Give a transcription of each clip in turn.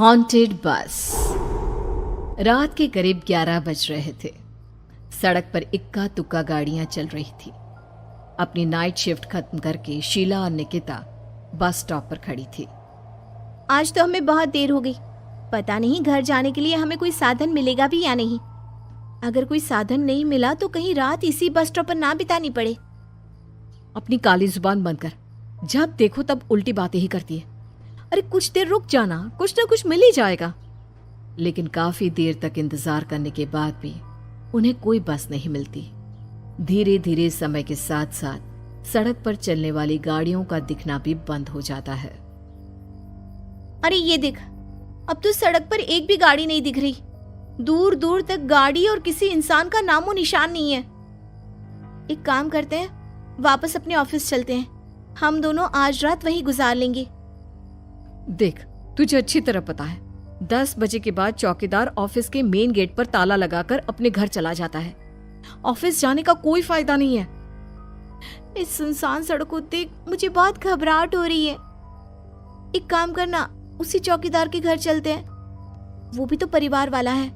Haunted बस। रात के करीब 11 बज रहे थे। सड़क पर इक्का तुक्का गाड़ियां चल रही थी। अपनी नाइट शिफ्ट खत्म करके शीला और निकिता बस स्टॉप पर खड़ी थी। आज तो हमें बहुत देर हो गई। पता नहीं घर जाने के लिए हमें कोई साधन मिलेगा भी या नहीं। अगर कोई साधन नहीं मिला तो कहीं रात इसी बस स्टॉप पर ना बितानी पड़े। अपनी काली जुबान बंद कर। जब देखो तब उल्टी बातें ही करती है। अरे कुछ देर रुक जाना, कुछ ना कुछ मिल ही जाएगा। लेकिन काफी देर तक इंतजार करने के बाद भी उन्हें कोई बस नहीं मिलती। धीरे धीरे समय के साथ साथ सड़क पर चलने वाली गाड़ियों का दिखना भी बंद हो जाता है। अरे ये देख, अब तो सड़क पर एक भी गाड़ी नहीं दिख रही। दूर दूर तक गाड़ी और किसी इंसान का नामो निशान नहीं है। एक काम करते हैं, वापस अपने ऑफिस चलते हैं। हम दोनों आज रात वहीं गुजार लेंगे। देख, तुझे अच्छी तरह पता है 10 बजे के बाद चौकीदार ऑफिस के मेन गेट पर ताला लगाकर अपने घर चला जाता है। ऑफिस जाने का कोई फायदा नहीं है। इस सुनसान सड़क को देख मुझे बहुत घबराहट हो रही है। एक काम करना, उसी चौकीदार के घर चलते हैं। वो भी तो परिवार वाला है।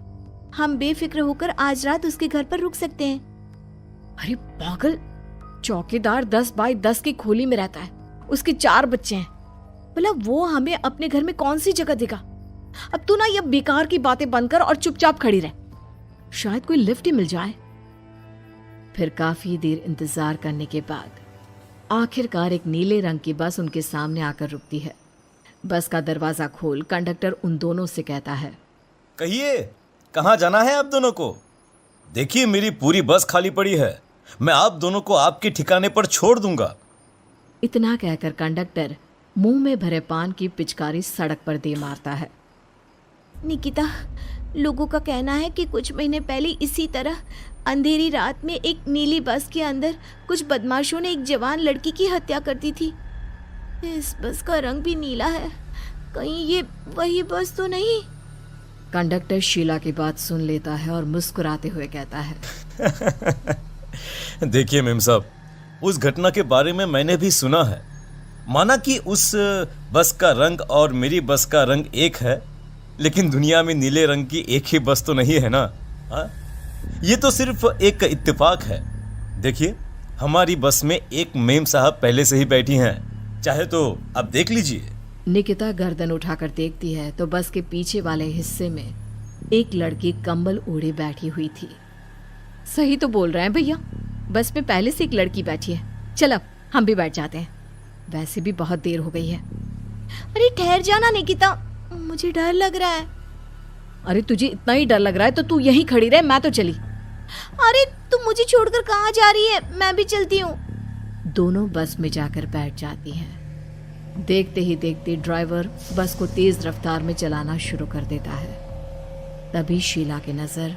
हम बेफिक्र होकर आज रात उसके घर पर रुक सकते हैं। अरे पागल, चौकीदार 10 बाई 10 की खोली में रहता है। उसके 4 बच्चे हैं। भला वो हमें अपने घर में कौन सी जगह देगा। अब तू ना ये बेकार की बातें बंद कर और चुपचाप खड़ी रह। शायद कोई लिफ्ट ही मिल जाए। फिर काफी देर इंतजार करने के बाद आखिरकार एक नीले रंग की बस उनके सामने आकर रुकती है। बस का दरवाजा खोल कंडक्टर उन दोनों से कहता है, कहिए कहाँ जाना है आप दोनों को? देखिए मेरी पूरी बस खाली पड़ी है। मैं आप दोनों को आपके ठिकाने पर छोड़ दूंगा। इतना कहकर कंडक्टर मुंह में भरे पान की पिचकारी सड़क पर दे मारता है। निकिता, लोगों का कहना है कि कुछ महीने पहले इसी तरह अंधेरी रात में एक नीली बस के अंदर कुछ बदमाशों ने एक जवान लड़की की हत्या कर दी थी। इस बस का रंग भी नीला है। कहीं ये वही बस तो नहीं? कंडक्टर शीला की बात सुन लेता है और मुस्कुराते हुए कहता है, देखिए मेम साहब, उस घटना के बारे में मैंने भी सुना है। माना कि उस बस का रंग और मेरी बस का रंग एक है, लेकिन दुनिया में नीले रंग की एक ही बस तो नहीं है ना। हाँ, ये तो सिर्फ एक इत्तेफाक है। देखिए हमारी बस में एक मेम साहब पहले से ही बैठी हैं, चाहे तो आप देख लीजिए। निकिता गर्दन उठाकर देखती है तो बस के पीछे वाले हिस्से में एक लड़की कंबल ओढ़े बैठी हुई थी। सही तो बोल रहे हैं भैया, बस में पहले से एक लड़की बैठी है। चल अब हम भी बैठ जाते हैं, वैसे भी बहुत देर हो गई है। अरे ठहर जाना निकिता, मुझे डर लग रहा है। अरे तुझे इतना ही डर लग रहा है तो तू यहीं खड़ी रहे, मैं तो चली। अरे तुम मुझे छोड़कर कहाँ जा रही है? मैं भी चलती हूँ। दोनों बस में जाकर बैठ जाती हैं। देखते ही देखते ड्राइवर बस को तेज रफ्तार में चलाना शुरू कर देता है। तभी शीला की नजर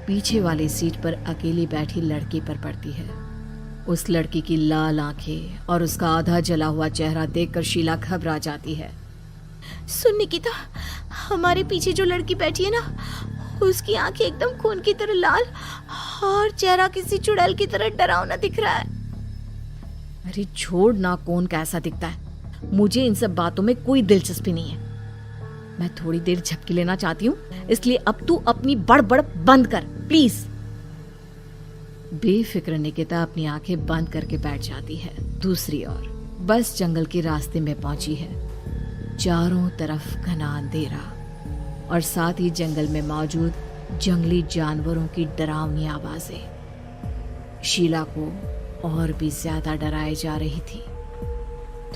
पीछे वाली सीट पर अकेली बैठी लड़की पर पड़ती है। उस लड़की की लाल आंखें और उसका आधा जला हुआ चेहरा देखकर शीला घबरा जाती है। सुन निकिता, हमारे पीछे जो लड़की बैठी है ना, उसकी आंखें एकदम खून की तरह लाल और चेहरा किसी चुड़ैल की तरह डरावना दिख रहा है। अरे छोड़ ना, कौन कैसा दिखता है? मुझे इन सब बातों में कोई दिलचस्पी नहीं है। मैं थोड़ी देर झपकी लेना चाहती हूँ, इसलिए अब तू अपनी बड़बड़ बंद कर प्लीज। बेफिक्र निकिता अपनी आंखें बंद करके बैठ जाती है। दूसरी ओर बस जंगल के रास्ते में पहुंची है। चारों तरफ घना अंधेरा और साथ ही जंगल में मौजूद जंगली जानवरों की डरावनी आवाजें शीला को और भी ज्यादा डराए जा रही थी।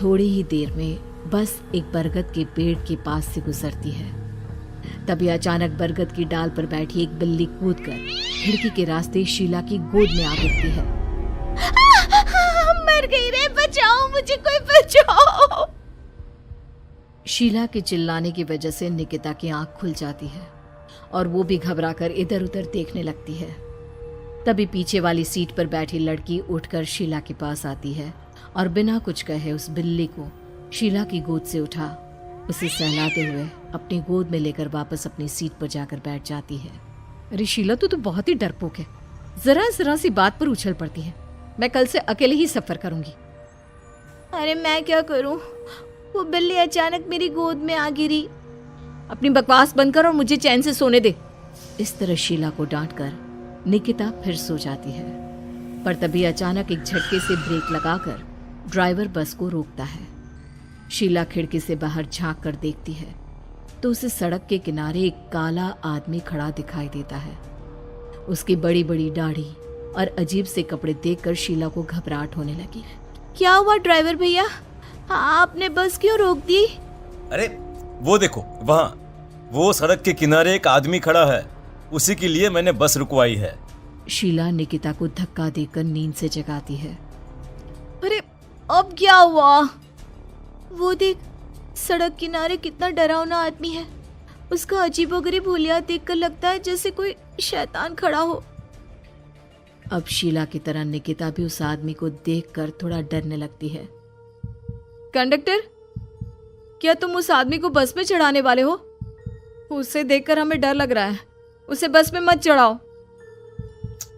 थोड़ी ही देर में बस एक बरगद के पेड़ के पास से गुजरती है। तभी अचानक बरगद की डाल पर बैठी एक बिल्ली कूदकर खिड़की के रास्ते शीला की गोद में आ गिरती है। मर गई रे, बचाओ मुझे, कोई बचाओ। शीला के चिल्लाने की वजह से निकिता की आंख खुल जाती है और वो भी घबराकर इधर उधर देखने लगती है। तभी पीछे वाली सीट पर बैठी लड़की उठकर शीला के पास आती है और बिना कुछ कहे उस बिल्ली को शीला की गोद से उठा उसे सहलाते हुए अपनी गोद में लेकर वापस अपनी सीट पर जाकर बैठ जाती है। अरे शीला, तू तो बहुत ही डरपोक है। जरा जरा सी बात पर उछल पड़ती है। मैं कल से अकेले ही सफर करूंगी। अरे मैं क्या करूं? वो बिल्ली अचानक मेरी गोद में आ गिरी। अपनी बकवास बंद कर और मुझे चैन से सोने दे। इस तरह शीला को डांटकर निकिता फिर सो जाती है, पर तभी अचानक एक झटके से ब्रेक लगाकर ड्राइवर बस को रोकता है। शीला खिड़की से बाहर झांक कर देखती है तो उसे सड़क के किनारे एक काला आदमी खड़ा दिखाई देता है। उसकी बड़ी बड़ी दाढ़ी और अजीब से कपड़े देखकर शीला को घबराहट होने लगी। क्या हुआ ड्राइवर भैया, आपने बस क्यों रोक दी? अरे वो देखो वहाँ, वो सड़क के किनारे एक आदमी खड़ा है, उसी के लिए मैंने बस रुकवाई है। शीला निकिता को धक्का देकर नींद से जगाती है। अरे अब क्या हुआ? वो देख, सड़क किनारे कितना डरावना आदमी है। उसका अजीबोगरीब हुलिया देखकर लगता है जैसे कोई शैतान खड़ा हो। अब शीला की तरह निकिता भी उस आदमी को देखकर थोड़ा डरने लगती है। कंडक्टर, क्या तुम उस आदमी को बस में चढ़ाने वाले हो? उसे देखकर हमें डर लग रहा है, उसे बस में मत चढ़ाओ।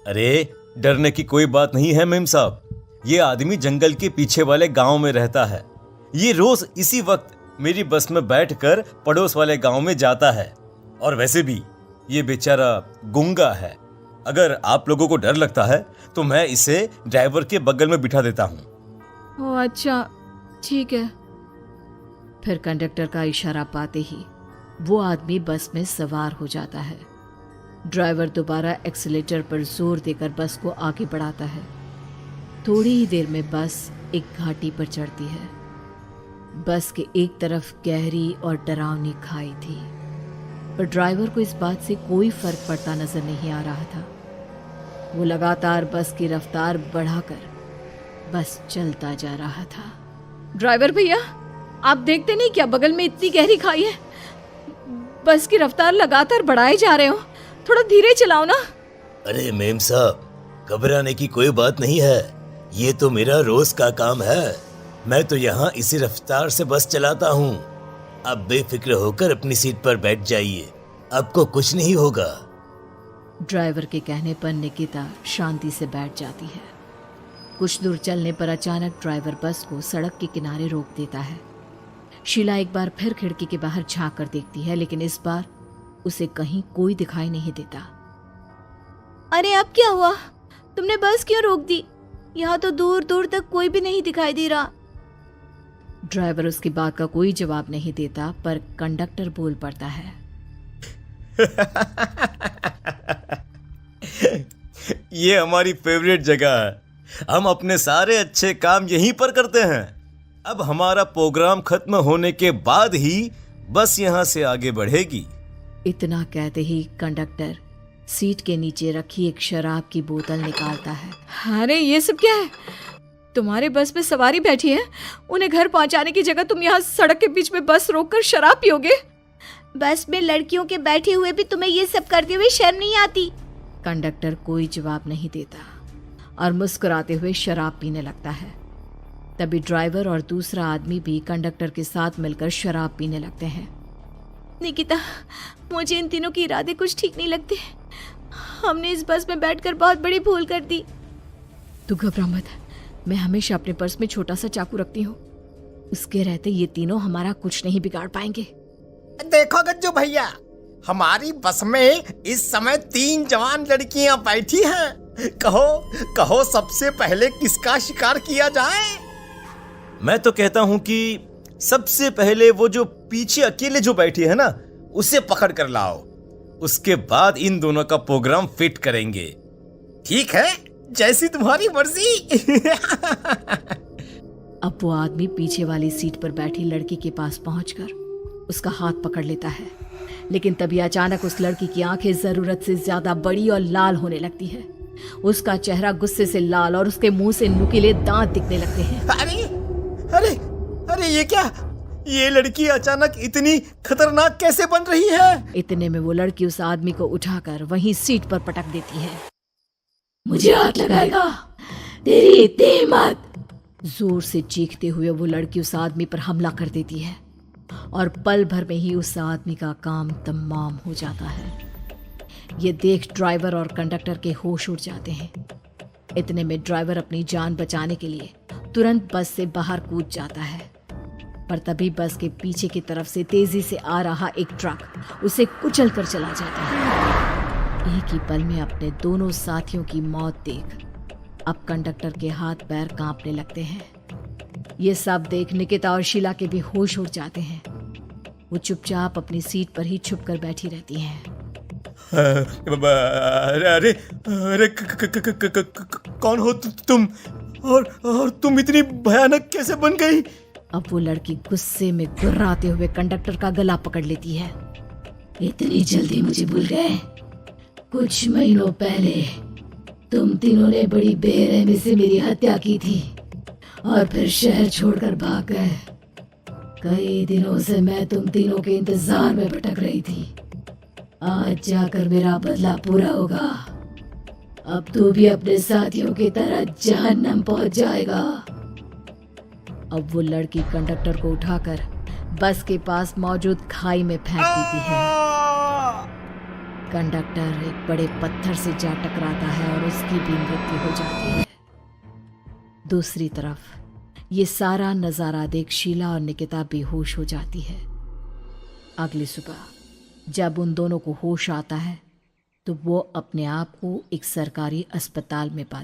अरे डरने की कोई बात नहीं है मेम साहब, ये आदमी जंगल के पीछे वाले गांव में रहता है। ये रोज इसी वक्त मेरी बस में बैठकर पड़ोस वाले गांव में जाता है, और वैसे भी ये बेचारा गूंगा है। अगर आप लोगों को डर लगता है तो मैं इसे ड्राइवर के बगल में बिठा देता हूँ। ओह अच्छा, ठीक है। फिर कंडक्टर का इशारा पाते ही वो आदमी बस में सवार हो जाता है। ड्राइवर दोबारा एक्सीलेटर पर जोर देकर बस को आगे बढ़ाता है। थोड़ी ही देर में बस एक घाटी पर चढ़ती है। बस के एक तरफ गहरी और डरावनी खाई थी, पर ड्राइवर को इस बात से कोई फर्क पड़ता नजर नहीं आ रहा था। वो लगातार बस की रफ्तार बढ़ाकर बस चलता जा रहा था। ड्राइवर भैया, आप देखते नहीं क्या बगल में इतनी गहरी खाई है? बस की रफ्तार लगातार बढ़ाए जा रहे हो, थोड़ा धीरे चलाओ ना। अरे मेम साहब, घबराने की कोई बात नहीं है, ये तो मेरा रोज का काम है। मैं तो यहाँ इसी रफ्तार से बस चलाता हूँ। अब बेफिक्र होकर अपनी सीट पर बैठ जाइए, आपको कुछ नहीं होगा। ड्राइवर के कहने पर निकिता शांति से बैठ जाती है। कुछ दूर चलने पर अचानक ड्राइवर बस को सड़क के किनारे रोक देता है। शीला एक बार फिर खिड़की के बाहर झांक कर देखती है, लेकिन इस बार उसे कहीं कोई दिखाई नहीं देता। अरे अब क्या हुआ? तुमने बस क्यों रोक दी? यहाँ तो दूर दूर तक कोई भी नहीं दिखाई दे रहा। ड्राइवर उसकी बात का कोई जवाब नहीं देता, पर कंडक्टर बोल पड़ता है। ये हमारी फेवरेट जगह है, हम अपने सारे अच्छे काम यहीं पर करते हैं। अब हमारा प्रोग्राम खत्म होने के बाद ही बस यहाँ से आगे बढ़ेगी। इतना कहते ही कंडक्टर सीट के नीचे रखी एक शराब की बोतल निकालता है। अरे ये सब क्या है? तुम्हारे बस में सवारी बैठी है, उन्हें घर पहुंचाने की जगह तुम यहाँ सड़क के बीच में बस रोककर शराब पियोगे? बस में लड़कियों के बैठे हुए भी तुम्हें ये सब करते हुए शर्म नहीं आती? कंडक्टर कोई जवाब नहीं देता और मुस्कुराते हुए शराब पीने लगता है। तभी ड्राइवर और दूसरा आदमी भी कंडक्टर के साथ मिलकर शराब पीने लगते हैं। निकिता, मुझे इन तीनों के इरादे कुछ ठीक नहीं लगते। हमने इस बस में बैठकर बहुत बड़ी भूल कर दी। तू घबरा मत, मैं हमेशा अपने पर्स में छोटा सा चाकू रखती हूँ। उसके रहते ये तीनों हमारा कुछ नहीं बिगाड़ पाएंगे। देखो गज्जू भैया, हमारी बस में इस समय 3 जवान लड़कियां बैठी हैं। कहो कहो सबसे पहले किसका शिकार किया जाए? मैं तो कहता हूँ कि सबसे पहले वो जो पीछे अकेले जो बैठी है ना, उसे पकड़ कर लाओ। उसके बाद इन दोनों का प्रोग्राम फिट करेंगे। ठीक है, जैसी तुम्हारी मर्जी। अब वो आदमी पीछे वाली सीट पर बैठी लड़की के पास पहुंचकर उसका हाथ पकड़ लेता है, लेकिन तभी अचानक उस लड़की की आंखें जरूरत से ज्यादा बड़ी और लाल होने लगती है। उसका चेहरा गुस्से से लाल और उसके मुंह से नुकीले दांत दिखने लगते हैं। अरे अरे अरे ये क्या? ये लड़की अचानक इतनी खतरनाक कैसे बन रही है? इतने में वो लड़की उस आदमी को उठाकर वहीं सीट पर पटक देती है। मुझे हाथ लगाएगा, तेरी इतनी हिम्मत! जोर से चीखते हुए वो लड़की उस आदमी पर हमला कर देती है और पल भर में ही उस आदमी का काम तमाम हो जाता है। ये देख ड्राइवर और कंडक्टर के होश उड़ जाते हैं। इतने में ड्राइवर अपनी जान बचाने के लिए तुरंत बस से बाहर कूद जाता है। पर तभी बस के पीछे की तरफ से तेजी से आ रहा एक ट्रक उसे कुचल कर चला जाता है। एक ही पल में अपने दोनों साथियों की मौत देख अब कंडक्टर के हाथ पैर कांपने लगते हैं। ये सब देख निकिता और शीला के भी होश उड़ जाते हैं। वो चुपचाप अपनी सीट पर ही छुप कर बैठी रहती हैं। अरे अरे अरे कौन हो तुम और तुम इतनी भयानक कैसे बन गई? अब वो लड़की गुस्से में गुर्राते हुए कंडक्टर का गला पकड़ लेती है। इतनी जल्दी मुझे भूल गए? कुछ महीनों पहले तुम तीनों ने बड़ी बेरहमी से मेरी हत्या की थी और फिर शहर छोड़कर भाग गए। कई दिनों से मैं तुम तीनों के इंतजार में भटक रही थी। आज जाकर मेरा बदला पूरा होगा। अब तू भी अपने साथियों की तरह जहन्नम पहुंच जाएगा। अब वो लड़की कंडक्टर को उठाकर बस के पास मौजूद खाई में फेंक देती है। कंडक्टर एक बड़े पत्थर से जा टकराता है और उसकी भी मृत्यु हो जाती है। दूसरी तरफ ये सारा नजारा देख शीला और निकिता बेहोश हो जाती है। अगली सुबह जब उन दोनों को होश आता है तो वो अपने आप को एक सरकारी अस्पताल में पाती